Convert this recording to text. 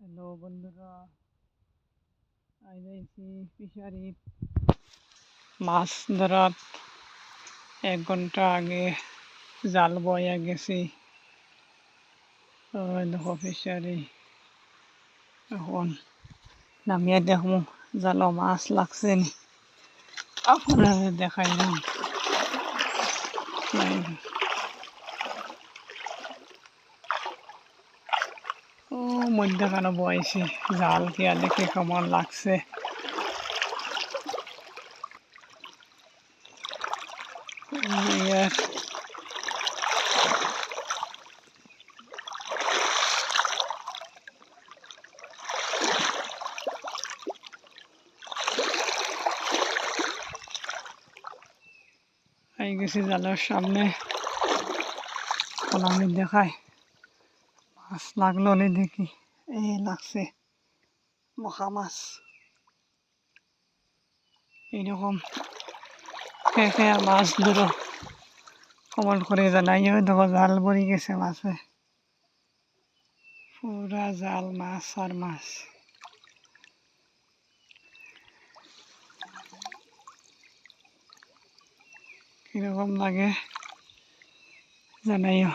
Hello বন্ধুরা, আজ আইছি ফিশারি মাছ ধরার 1 ঘন্টা আগে জাল বয়া গেছি। দেখো ফিশারি এখন নামিয়ে দেখবো জাল মাছ লাগছে নি, আপনারা দেখাইলাম। ও মধ্যখানে বয়েছি জাল দিয়া দেখে কেমন লাগছে। এই গেছি জালের সামনে, এখন আমি দেখাই মাছ লাগলো নি দেখি। এই লাগছে মহা মাছ। এইরকম কে কে মাছ ধরো কমেন্ট করে জানাইও। দেখো জাল ভরে গেছে মাছে, পুরা জাল মাছ আর মাছ। কিরকম লাগে জানাইও।